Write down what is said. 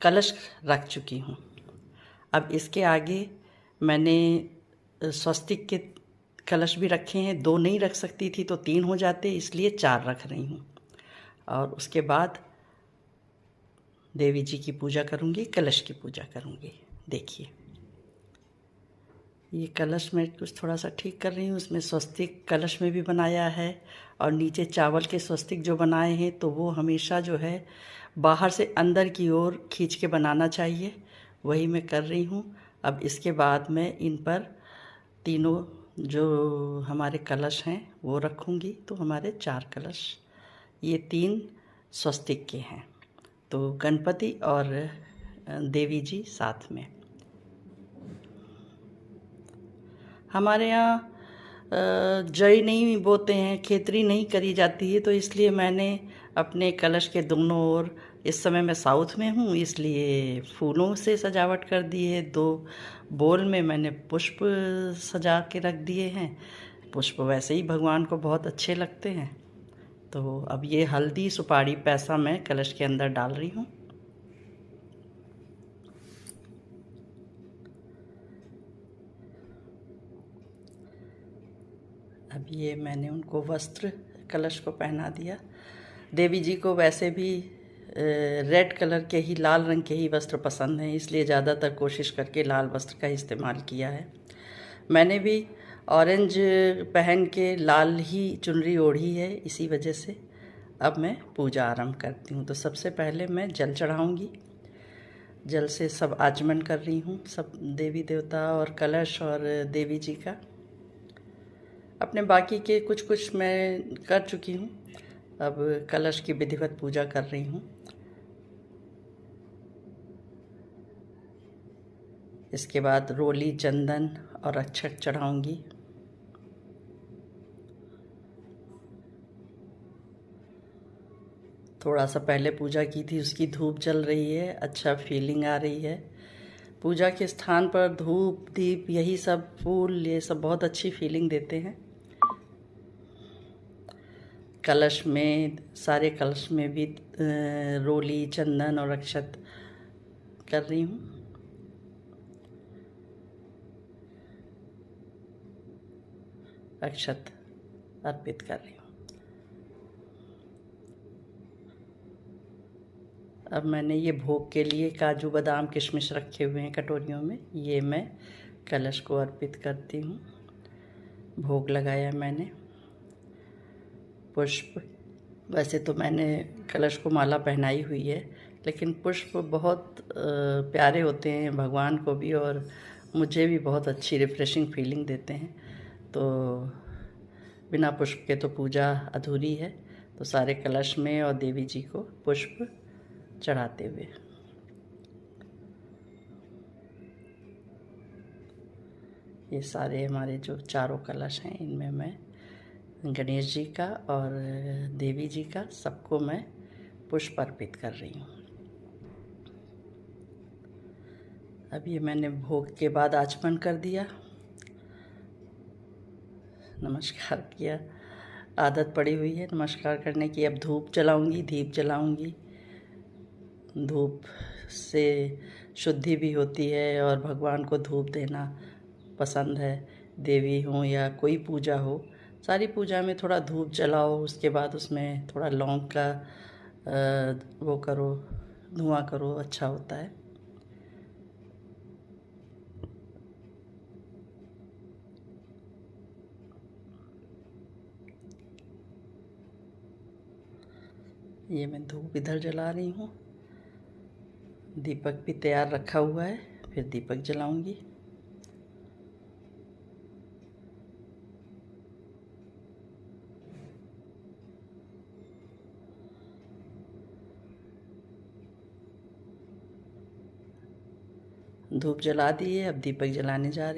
कलश रख चुकी हूँ। अब इसके आगे मैंने स्वस्तिक के कलश भी रखे हैं। 2 नहीं रख सकती थी तो 3 हो जाते, इसलिए 4 रख रही हूँ। और उसके बाद देवी जी की पूजा करूँगी, कलश की पूजा करूँगी। देखिए, ये कलश मैं कुछ थोड़ा सा ठीक कर रही हूँ। उसमें स्वस्तिक कलश में भी बनाया है और नीचे चावल के स्वस्तिक जो बनाए हैं तो वो हमेशा जो है बाहर से अंदर की ओर खींच के बनाना चाहिए। वही मैं कर रही हूँ। अब इसके बाद मैं इन पर तीनों जो हमारे कलश हैं वो रखूँगी। तो हमारे 4 कलश, ये 3 स्वस्तिक के हैं। तो गणपति और देवी जी साथ में। हमारे यहाँ जई नहीं बोते हैं, खेतरी नहीं करी जाती है, तो इसलिए मैंने अपने कलश के दोनों ओर, इस समय मैं साउथ में हूँ इसलिए फूलों से सजावट कर दी है। 2 बोल में मैंने पुष्प सजा के रख दिए हैं। पुष्प वैसे ही भगवान को बहुत अच्छे लगते हैं। तो अब ये हल्दी, सुपारी, पैसा मैं कलश के अंदर डाल रही हूँ। अब ये मैंने उनको वस्त्र कलश को पहना दिया। देवी जी को वैसे भी रेड कलर के ही, लाल रंग के ही वस्त्र पसंद हैं, इसलिए ज़्यादातर कोशिश करके लाल वस्त्र का इस्तेमाल किया है। मैंने भी ऑरेंज पहन के लाल ही चुनरी ओढ़ी है, इसी वजह से। अब मैं पूजा आरंभ करती हूँ। तो सबसे पहले मैं जल चढ़ाऊँगी। जल से सब आचमन कर रही हूँ, सब देवी देवता और कलश और देवी जी का। अपने बाकी के कुछ कुछ मैं कर चुकी हूँ। अब कलश की विधिवत पूजा कर रही हूँ। इसके बाद रोली, चंदन और अक्षत चढ़ाऊँगी। थोड़ा सा पहले पूजा की थी, उसकी धूप जल रही है, अच्छा फीलिंग आ रही है। पूजा के स्थान पर धूप, दीप, यही सब फूल, ये सब बहुत अच्छी फीलिंग देते हैं। कलश में, सारे कलश में भी रोली, चंदन और अक्षत कर रही हूँ। अक्षत अर्पित कर रही हूँ। अब मैंने ये भोग के लिए काजू, बादाम, किशमिश रखे हुए हैं कटोरियों में, ये मैं कलश को अर्पित करती हूँ। भोग लगाया मैंने। पुष्प, वैसे तो मैंने कलश को माला पहनाई हुई है, लेकिन पुष्प बहुत प्यारे होते हैं भगवान को भी और मुझे भी बहुत अच्छी रिफ्रेशिंग फीलिंग देते हैं। तो बिना पुष्प के तो पूजा अधूरी है। तो सारे कलश में और देवी जी को पुष्प चढ़ाते हुए, ये सारे हमारे जो चारों कलश हैं इनमें मैं गणेश जी का और देवी जी का, सबको मैं पुष्प अर्पित कर रही हूँ। अब ये मैंने भोग के बाद आचमन कर दिया, नमस्कार किया। आदत पड़ी हुई है नमस्कार करने की। अब धूप जलाऊंगी, दीप जलाऊंगी। धूप से शुद्धि भी होती है और भगवान को धूप देना पसंद है। देवी हो या कोई पूजा हो, सारी पूजा में थोड़ा धूप जलाओ, उसके बाद उसमें थोड़ा लौंग का वो करो, धुआं करो, अच्छा होता है। ये मैं धूप इधर जला रही हूँ। दीपक भी तैयार रखा हुआ है, फिर दीपक जलाऊंगी। धूप जला दी है, अब दीपक जलाने जा रही हूँ।